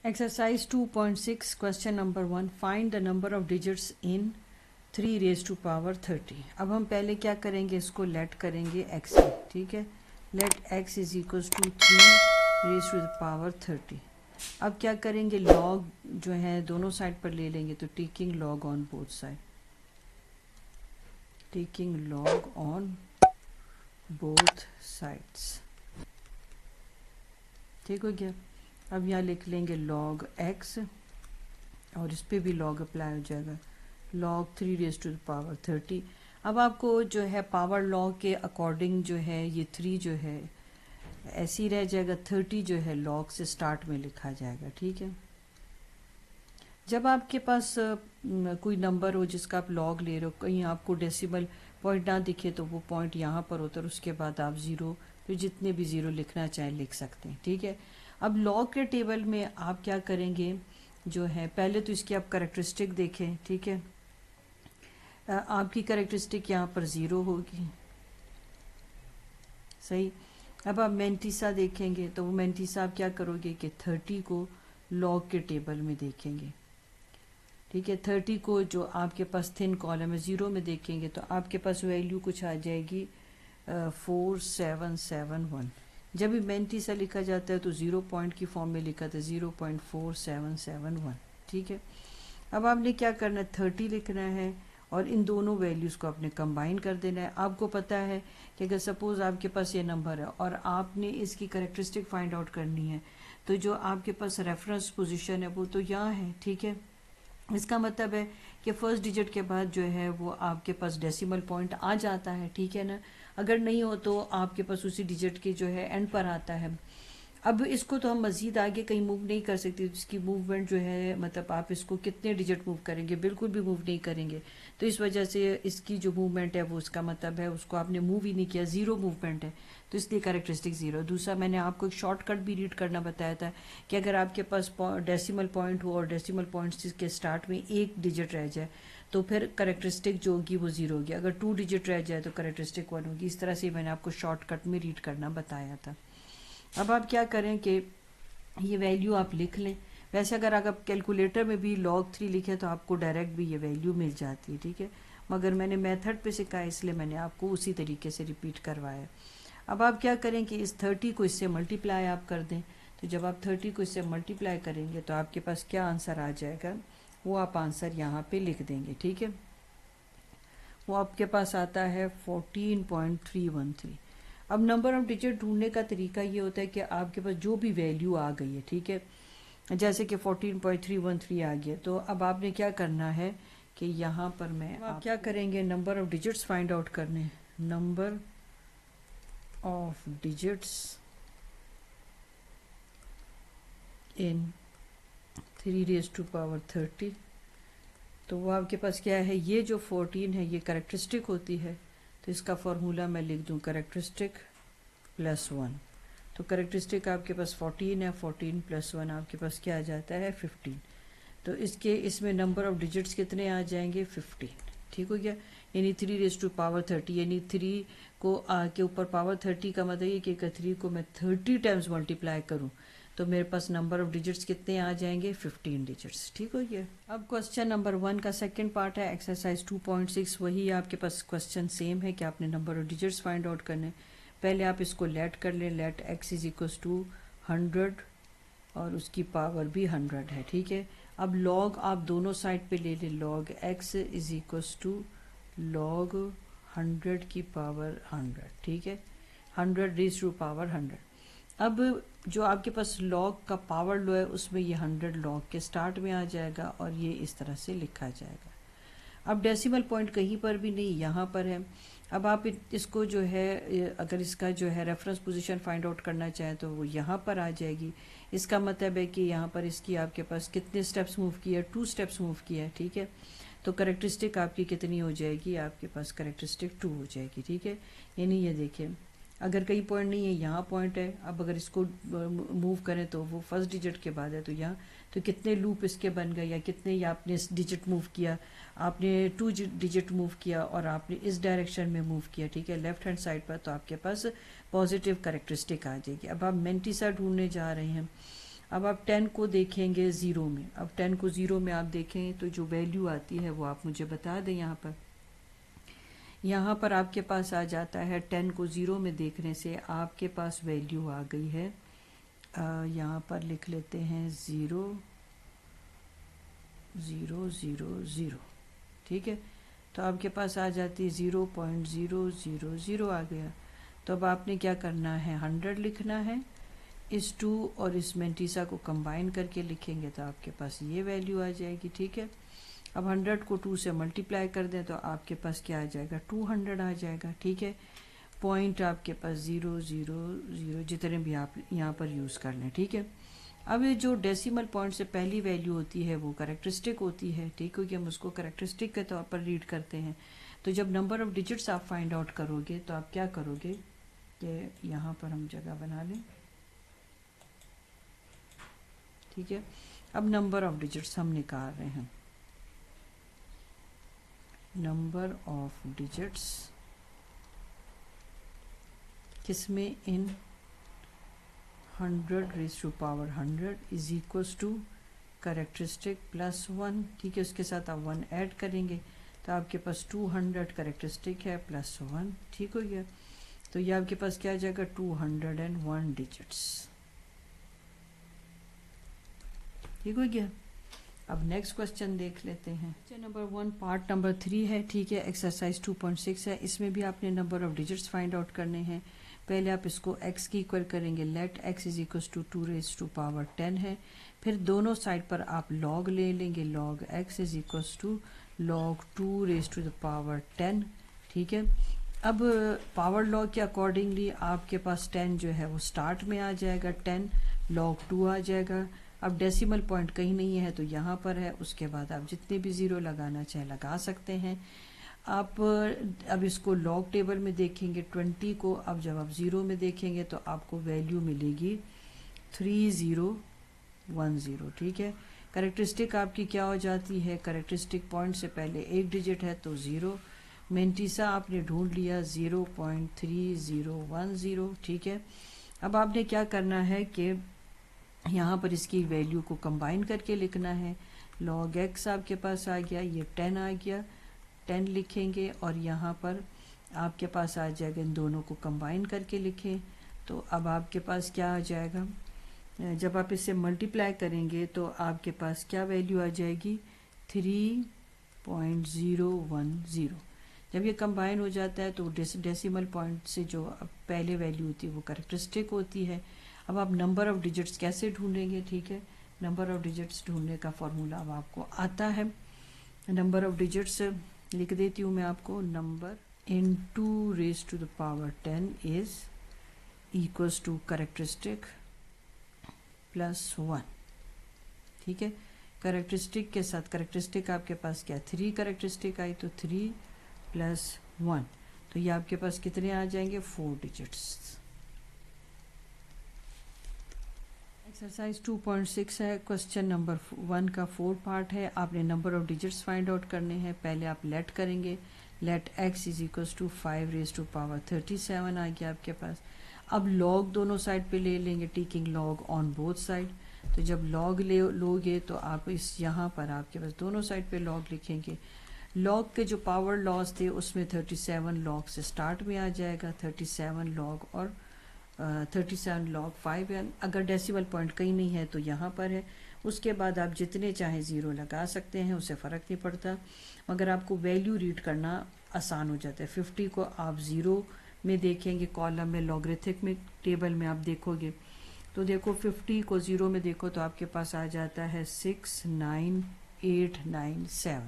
Exercise 2.6 question number 1 find the number of digits in 3 raised to power 30. अब हम पहले क्या करेंगे, इसको लेट करेंगे x में, ठीक है. Let x is equals to 3 raise to the power 30. अब क्या करेंगे, लॉग जो है दोनों साइड पर ले लेंगे, तो taking log on both side, taking log on both sides, ठीक हो गया. अब यहाँ लिख लेंगे log x और इस पे भी log अप्लाई हो जाएगा, log 3 raise to the power 30. अब आपको जो है पावर लॉ के अकॉर्डिंग जो है ये 3 जो है ऐसे ही रह जाएगा, 30 जो है log से स्टार्ट में लिखा जाएगा, ठीक है. जब आपके पास कोई नंबर हो जिसका आप log ले रहे हो, कहीं आपको डेसिमल पॉइंट ना दिखे तो वो पॉइंट यहाँ पर होता है और उसके बाद आप ज़ीरो, तो जितने भी ज़ीरो लिखना चाहें लिख सकते हैं, ठीक है. अब लॉग के टेबल में आप क्या करेंगे, जो है पहले तो इसकी आप कैरेक्टरिस्टिक देखें, ठीक है. आपकी कैरेक्टरिस्टिक यहाँ पर 0 होगी, सही. अब आप मेंटिसा देखेंगे तो वो मेंटिसा आप क्या करोगे कि 30 को लॉग के टेबल में देखेंगे, ठीक है. 30 को जो आपके पास थिन कॉलम है 0 में देखेंगे तो आपके पास वैल्यू कुछ आ जाएगी 4771. जब भी मेंटिसा लिखा जाता है तो 0 पॉइंट की फॉर्म में लिखा था 0.4771, ठीक है. अब आपने क्या करना है, 30 लिखना है और इन दोनों वैल्यूज़ को आपने कंबाइन कर देना है. आपको पता है कि अगर सपोज़ आपके पास ये नंबर है और आपने इसकी कैरेक्टरिस्टिक फाइंड आउट करनी है, तो जो आपके पास रेफरेंस पोजीशन है वो तो यहाँ है, ठीक है. इसका मतलब है कि फर्स्ट डिजिट के बाद जो है वो आपके पास डेसिमल पॉइंट आ जाता है, ठीक है ना. अगर नहीं हो तो आपके पास उसी डिजिट के जो है एंड पर आता है. अब इसको तो हम मज़ीद आगे कहीं मूव नहीं कर सकते, इसकी मूवमेंट जो है मतलब आप इसको कितने डिजिट मूव करेंगे, बिल्कुल भी मूव नहीं करेंगे. तो इस वजह से इसकी जो मूवमेंट है वो उसका मतलब है उसको आपने मूव ही नहीं किया, ज़ीरो मूवमेंट है, तो इसलिए कैरेक्टरिस्टिक 0. दूसरा मैंने आपको एक शॉर्टकट भी रीड करना बताया था कि अगर आपके पास डेसिमल पॉइंट हो और डेसिमल पॉइंट्स के स्टार्ट में एक डिजिट रह जाए तो फिर कैरेक्टरिस्टिक जो होगी वो 0 होगी. अगर 2 डिजिट रह जाए तो कैरेक्टरिस्टिक 1 होगी. इस तरह से मैंने आपको शॉर्टकट में रीड करना बताया था. अब आप क्या करें कि ये वैल्यू आप लिख लें. वैसे अगर आप कैलकुलेटर में भी log 3 लिखें तो आपको डायरेक्ट भी ये वैल्यू मिल जाती है, ठीक है. मगर मैंने मेथड पे सिखाया इसलिए मैंने आपको उसी तरीके से रिपीट करवाया. अब आप क्या करें कि इस 30 को इससे मल्टीप्लाई आप कर दें. तो जब आप 30 को इससे मल्टीप्लाई करेंगे तो आपके पास क्या आंसर आ जाएगा, वो आप आंसर यहाँ पे लिख देंगे, ठीक है. वो आपके पास आता है 14.313. अब नंबर ऑफ डिजिट ढूंढने का तरीका ये होता है कि आपके पास जो भी वैल्यू आ गई है, ठीक है, जैसे कि 14.313 आ गया, तो अब आपने क्या करना है कि यहाँ पर मैं आप क्या करेंगे, number of digits find out करने. Number of digits in 3 raise to power 30. तो वो आपके पास क्या है, ये जो 14 है ये कैरेक्टरिस्टिक होती है, तो इसका फॉर्मूला मैं लिख दूं कैरेक्टरिस्टिक प्लस 1. तो कैरेक्टरिस्टिक आपके पास 14 है, 14 प्लस 1 आपके पास क्या आ जाता है 15. तो इसमें नंबर ऑफ डिजिट्स कितने आ जाएंगे 15, ठीक हो गया. यानी 3 रेज टू पावर 30, यानी 3 को के ऊपर पावर 30 का मतलब ये कि 3 को मैं 30 टाइम्स मल्टीप्लाई करूँ तो मेरे पास नंबर ऑफ डिजिट्स कितने आ जाएंगे 15 डिजिट्स, ठीक हो गया. अब क्वेश्चन नंबर 1 का सेकंड पार्ट है एक्सरसाइज 2.6. वही आपके पास क्वेश्चन सेम है कि आपने number of digits find out करने. पहले आप इसको लेट कर लें, let x is equals to 100 और उसकी पावर भी 100 है, ठीक है. अब लॉग आप दोनों साइड पे ले लें, log x is equals to log 100 की पावर 100, ठीक है, 100 रेज टू पावर 100. अब जो आपके पास लॉग का पावर लो है उसमें ये 100 लॉग के स्टार्ट में आ जाएगा और ये इस तरह से लिखा जाएगा. अब डेसिमल पॉइंट कहीं पर भी नहीं, यहाँ पर है. अब आप इसको जो है अगर इसका जो है रेफरेंस पोजीशन फाइंड आउट करना चाहें तो वो यहाँ पर आ जाएगी. इसका मतलब है कि यहाँ पर इसकी आपके पास कितने स्टेप्स मूव किया, 2 स्टेप्स मूव किया है, ठीक है. तो कैरेक्टरिस्टिक आपकी कितनी हो जाएगी, आपके पास कैरेक्टरिस्टिक 2 हो जाएगी, ठीक है. यानी ये देखिए अगर कहीं पॉइंट नहीं है, यहाँ पॉइंट है. अब अगर इसको मूव करें तो वो फर्स्ट डिजिट के बाद है, तो यहाँ तो कितने लूप इसके बन गए या कितने आपने डिजिट मूव किया, आपने 2 डिजिट मूव किया और आपने इस डायरेक्शन में मूव किया, ठीक है, लेफ्ट हैंड साइड पर, तो आपके पास पॉजिटिव कैरेक्टरिस्टिक आ जाएगी. अब आप मेंटिसा ढूंढने जा रहे हैं. اب آپ 10 کو دیکھیں گے 0 میں. اب 10 کو 0 میں آپ دیکھیں تو جو ویلیو آتی ہے وہ آپ مجھے بتا دیں. یہاں پر آپ کے پاس آ جاتا ہے 10 کو 0 میں دیکھنے سے آپ کے پاس ویلیو آ گئی ہے. یہاں پر لکھ لیتے ہیں 0 0 0 0. ٹھیک ہے, تو آپ کے پاس آ جاتی 0.000 آ گیا. تو اب آپ نے کیا کرنا ہے, 100 لکھنا ہے. اس 2 اور اس مینٹیسا کو کمبائن کر کے لکھیں گے تو آپ کے پاس یہ ویلیو آ جائے گی. ٹھیک ہے, اب 100 کو 2 سے ملٹیپلائی کر دیں تو آپ کے پاس کیا آ جائے گا, 200 آ جائے گا. ٹھیک ہے, پوائنٹ آپ کے پاس 0 0 0 جتنے بھی آپ یہاں پر یوز کر لیں. ٹھیک ہے, اب یہ جو ڈیسیمل پوائنٹ سے پہلی ویلیو ہوتی ہے وہ کریکٹرسٹک ہوتی ہے. ٹھیک ہے, کہ ہم اس کو کریکٹرسٹک کے طور پر ریڈ کرتے ہیں. تو جب نمبر آف ڈیجٹس آپ فائنڈ آؤٹ کرو گے تو آپ کیا کرو گے کہ یہاں پر ہم جگہ بنا لیں. ٹھیک ہے, اب نمبر آف ڈیجٹس ہم نکال رہے ہیں. نمبر آف ڈیجٹس کس میں, in 100 raise to power 100 is equals to characteristic plus 1. ٹھیک ہے, اس کے ساتھ آپ 1 ایڈ کریں گے تو آپ کے پاس 200 کریکٹرسٹک ہے پلس 1. ٹھیک ہو گیا, تو یہ آپ کے پاس کیا آ جائے گا, 201 ڈیجٹس. ٹھیک ہو گیا. اب نیکسٹ کوسچن دیکھ لیتے ہیں. نمبر 1 پارٹ نمبر 3 ہے. ٹھیک ہے, ایکسرسائز 2.6 ہے. اس میں بھی آپ نے number of digits find out کرنے ہیں. پہلے آپ اس کو x کی ایکول کریں گے. Let x is equals to 2 raise to power 10 ہے. پھر دونوں سائڈ پر آپ log لے لیں گے. log x is equals to log 2 raise to the power 10. ٹھیک ہے, اب پاور لاگ کے اکارڈنگلی آپ کے پاس 10 جو ہے وہ سٹارٹ میں آ جائے گا, 10 log 2 آ جائے گا. اب ڈیسیمل پوائنٹ کہیں نہیں ہے تو یہاں پر ہے. اس کے بعد آپ جتنے بھی زیرو لگانا چاہیں لگا سکتے ہیں. آپ اب اس کو لاگ ٹیبل میں دیکھیں گے 20 کو. اب جب آپ زیرو میں دیکھیں گے تو آپ کو ویلیو ملے گی 3010. ٹھیک ہے, کریکٹرسٹک آپ کی کیا ہو جاتی ہے, کریکٹرسٹک پوائنٹ سے پہلے ایک ڈیجٹ ہے تو 0. مینٹیسا آپ نے ڈھونڈ لیا 0.3010. ٹھیک ہے, اب آپ نے کیا کرنا ہے کہ یہاں پر اس کی ویلیو کو کمبائن کر کے لکھنا ہے. log x آپ کے پاس آ گیا, یہ 10 آ گیا, 10 لکھیں گے اور یہاں پر آپ کے پاس آ جائے گا, ان دونوں کو کمبائن کر کے لکھیں تو اب آپ کے پاس کیا آ جائے گا, جب آپ اس سے ملٹیپلائی کریں گے تو آپ کے پاس کیا ویلیو آ جائے گی, 3.010. جب یہ کمبائن ہو جاتا ہے تو ڈیسیمل پوائنٹ سے جو پہلے ویلیو ہوتی ہے وہ کریکٹرسٹک ہوتی ہے. اب آپ نمبر آف ڈیجٹس کیسے ڈھونڈیں گے. ٹھیک ہے, نمبر آف ڈیجٹس ڈھونڈنے کا فارمولا اب آپ کو آتا ہے. نمبر آف ڈیجٹس لکھ دیتی ہوں میں آپ کو. Number in 2 raise to the power 10 is equals to characteristic plus 1. ٹھیک ہے, کریکٹرسٹک کے ساتھ کریکٹرسٹک آپ کے پاس کیا 3 کریکٹرسٹک آئی تو 3 پلس 1, تو یہ آپ کے پاس کتنے آ جائیں گے, 4 ڈیجٹس. ایکسرسائز 2.6 ہے. کوسچن نمبر 1 کا 4 پارٹ ہے. آپ نے number of digits find out کرنے ہیں. پہلے آپ لیٹ کریں گے. Let x is equals to 5 raise to power 37 آ گیا آپ کے پاس. اب لاگ دونوں سائڈ پہ لے لیں گے, taking log on both side. تو جب لاگ لو گے تو آپ اس یہاں پر آپ کے پاس دونوں سائڈ پہ لاگ لکھیں گے. لاگ کے جو پاور لاس تھے اس میں 37 لاگ سے سٹارٹ میں آ جائے گا, 37 لاگ اور 37 لاگ 5 ہے. اگر ڈیسیمل پوائنٹ کہیں نہیں ہے تو یہاں پر ہے. اس کے بعد آپ جتنے چاہیں زیرو لگا سکتے ہیں, اسے فرق نہیں پڑتا, مگر آپ کو ویلیو ریڈ کرنا آسان ہو جاتا ہے. 50 کو آپ زیرو میں دیکھیں گے, کالم میں لاگریتھمک ٹیبل میں آپ دیکھو گے تو دیکھو 50 کو زیرو میں دیکھو تو آپ کے پاس آ جاتا ہے 69897.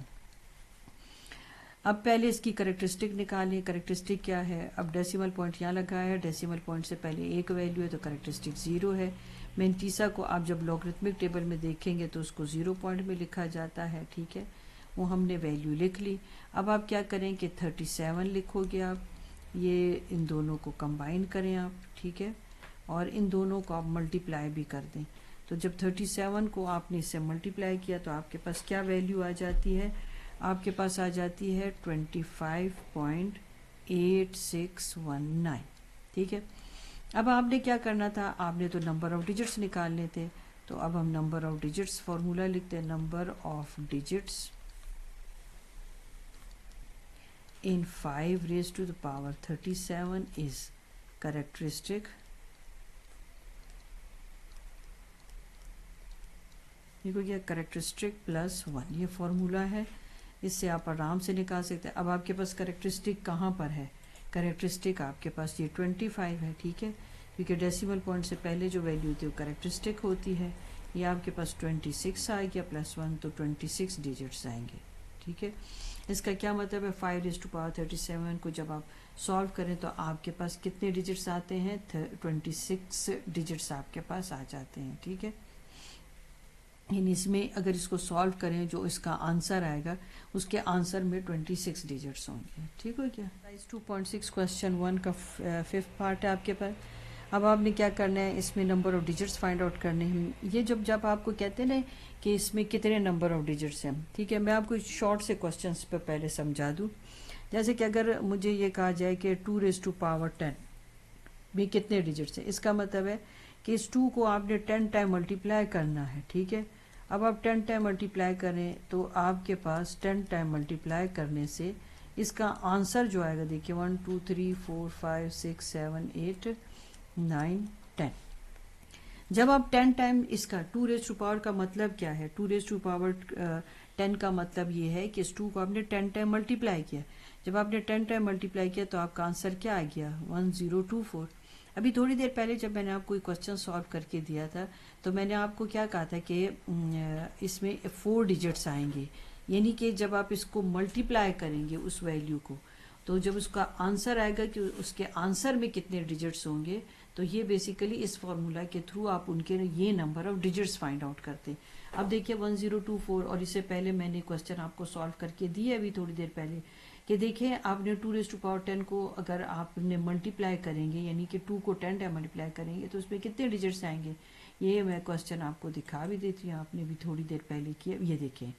اب پہلے اس کی کریکٹرسٹک نکالیں. کریکٹرسٹک کیا ہے, اب ڈیسیمل پوائنٹ یہاں لگا ہے, ڈیسیمل پوائنٹ سے پہلے ایک ویلیو ہے تو کریکٹرسٹک 0 ہے. مینٹیسا کو آپ جب لاگریتمک ٹیبل میں دیکھیں گے تو اس کو 0 پوائنٹ میں لکھا جاتا ہے. ٹھیک ہے, وہ ہم نے ویلیو لکھ لی. اب آپ کیا کریں کہ 37 لکھو گے آپ, یہ ان دونوں کو کمبائن کریں آپ. ٹھیک ہے, اور ان دونوں کو آپ ملٹیپلائی بھی کر دیں. تو جب 37 کو آپ نے اس سے ملٹیپلائی کیا تو آپ کے پاس کیا ویلیو آ جاتی ہے, آپ کے پاس آ جاتی ہے 25.8619. ٹھیک ہے, اب آپ نے کیا کرنا تھا, آپ نے تو نمبر آف ڈیجٹس نکالنے تھے. तो अब हम नंबर ऑफ डिजिट्स फॉर्मूला लिखते हैं, number of digits in 5 raised to the power 37 is characteristic, देखो क्या करेक्टरिस्टिक प्लस 1 ये फॉर्मूला है, इससे आप आराम से निकाल सकते हैं। अब आपके पास करेक्टरिस्टिक कहाँ पर है, करेक्टरिस्टिक आपके पास ये 25 है, ठीक है, क्योंकि डेसिमल पॉइंट से पहले जो वैल्यू होती है वो करेक्टरिस्टिक होती है। ये आपके पास 26 आ गया प्लस 1, तो 26 डिजिट्स आएंगे, ठीक है। इसका क्या मतलब है, 5 raised to power 37 को जब आप सॉल्व करें तो आपके पास कितने डिजिट्स आते हैं, 26 डिजिट्स आपके पास आ जाते हैं, ठीक है। इन इसमें अगर इसको सॉल्व करें जो इसका आंसर आएगा उसके आंसर में 26 डिजिट्स होंगे, ठीक हो क्या। 2.6 क्वेश्चन 1 का 5th पार्ट है आपके पास। अब आपने क्या करना है, इसमें number of digits find out करने हैं। ये जब आपको कहते हैं ना कि इसमें कितने नंबर ऑफ डिजिट्स हैं, ठीक है, मैं आपको शॉर्ट से क्वेश्चंस पे पहले समझा दूं। जैसे कि अगर मुझे ये कहा जाए कि 2 raised to power 10 में कितने डिजिट्स हैं, इसका मतलब है कि इस 2 को आपने 10 टाइम मल्टीप्लाई करना है, ठीक है। अब आप 10 टाइम मल्टीप्लाई करें तो आपके पास 10 टाइम मल्टीप्लाई करने से इसका आंसर जो आएगा, देखिए 1 2 3 4 5 6 7 8 9 10। जब आप 10 टाइम इसका 2 raised to power का मतलब क्या है, 2 raised to power 10 का मतलब ये है कि इस 2 को आपने 10 टाइम मल्टीप्लाई किया। जब आपने 10 टाइम मल्टीप्लाई किया तो आपका आंसर क्या आ गया, 1024। अभी थोड़ी देर पहले जब मैंने आपको क्वेश्चन सॉल्व करके दिया था तो मैंने आपको क्या कहा था कि इसमें 4 डिजिट्स आएंगे, यानी कि जब आप इसको मल्टीप्लाई करेंगे उस वैल्यू को, तो जब उसका आंसर आएगा कि उसके आंसर में कितने डिजिट्स होंगे, तो ये बेसिकली इस फॉर्मूला के थ्रू आप उनके ये number of digits find out करते हैं। अब देखिए 1024, और इससे पहले मैंने क्वेश्चन आपको सॉल्व करके दिए अभी थोड़ी देर पहले कि देखिए आपने 2 raised to power 10 को अगर आपने मल्टीप्लाई करेंगे, यानी कि 2 को 10 टाइम मल्टीप्लाई करेंगे तो उसमें कितने डिजिट्स आएंगे, ये मैं क्वेश्चन आपको दिखा भी देती हूँ, आपने भी थोड़ी देर पहले किया। ये देखिए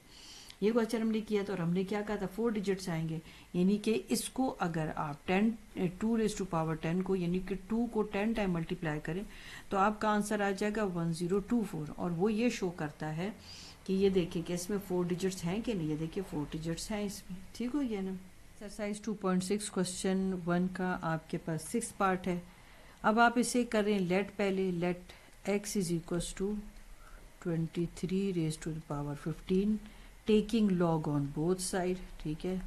ये क्वेश्चन हमने किया तो हमने क्या कहा था, 4 डिजिट्स आएंगे, यानी कि इसको अगर आप 2 raised to power 10 को यानी कि 2 को 10 टाइम मल्टीप्लाई करें तो आपका आंसर आ जाएगा 1024। और वो ये शो करता है कि ये देखिए कि इसमें 4 डिजिट्स हैं कि नहीं, ये देखिए 4 डिजिट्स हैं इसमें, ठीक हो गया ना। एक्सरसाइज 2.6 क्वेश्चन 1 का आपके पास 6 पार्ट है। अब आप इसे करें लेट, पहले let x is equals to 23 raised to the power 15 taking log on both side, ठीक है,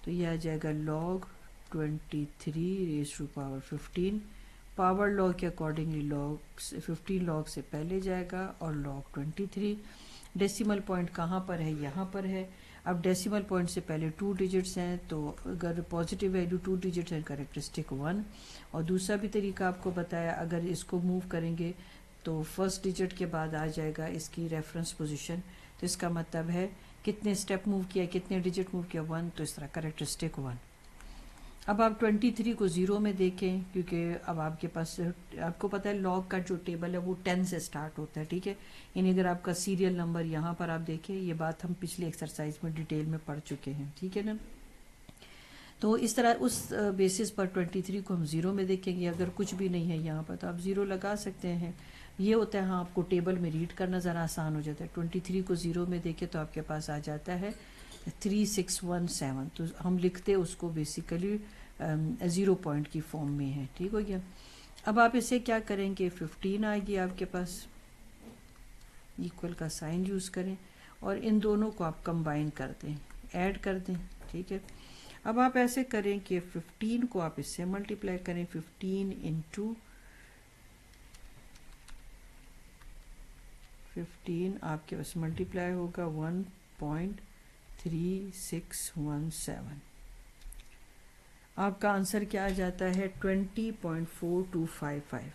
तो ये आ जाएगा log 23 raised to power 15। Power law के अकॉर्डिंगली लॉग 15 लॉग से पहले जाएगा और लॉग 23। डेसिमल पॉइंट कहाँ पर है, यहाँ पर है। अब डेसिमल पॉइंट से पहले 2 डिजिट्स हैं, तो अगर पॉजिटिव वैल्यू 2 डिजिट्स हैं करेक्टरिस्टिक 1। और दूसरा भी तरीका आपको बताया, अगर इसको मूव करेंगे तो फर्स्ट डिजिट के बाद आ जाएगा इसकी रेफरेंस पोजीशन, तो इसका मतलब है कितने स्टेप मूव किया, कितने डिजिट मूव किया, 1, तो इस तरह करेक्टरिस्टिक 1। अब आप 23 को 0 में देखें, क्योंकि अब आपके पास आपको पता है लॉग का जो टेबल है वो 10 से स्टार्ट होता है, ठीक है। यानी अगर आपका सीरियल नंबर यहाँ पर आप देखें, ये बात हम पिछले एक्सरसाइज में डिटेल में पढ़ चुके हैं, ठीक है ना। तो इस तरह उस बेसिस पर 23 को हम 0 में देखेंगे। अगर कुछ भी नहीं है यहाँ पर तो आप 0 लगा सकते हैं। ये होता है, हाँ, आपको टेबल में रीड करना ज़रा आसान हो जाता है। 23 को 0 में देखें तो आपके पास आ जाता है 3617, तो हम लिखते उसको बेसिकली 0 पॉइंट की फॉर्म में है, ठीक हो गया। अब आप इसे क्या करेंगे, 15 आएगी आपके पास, इक्वल का साइन यूज़ करें और इन दोनों को आप कंबाइन कर दें, ऐड कर दें, ठीक है। अब आप ऐसे करें कि 15 को आप इससे मल्टीप्लाई करें, 15 इंटू 15 आपके पास मल्टीप्लाई होगा 1.3617। आपका आंसर क्या आ जाता है, 20.4255।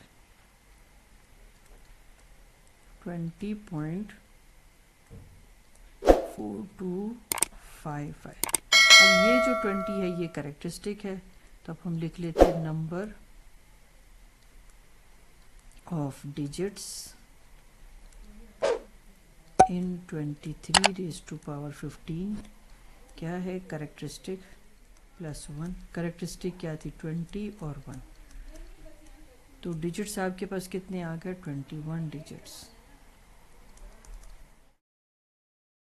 20.4255। अब ये जो 20 है ये करेक्टरिस्टिक है, तो अब हम लिख लेते हैं number of digits in 23 raised to power 15 क्या है, करेक्टरिस्टिक प्लस 1। करेक्टरिस्टिक क्या थी, 20 और 1, तो डिजिट्स आपके पास कितने आ गए, 21 डिजिट्स।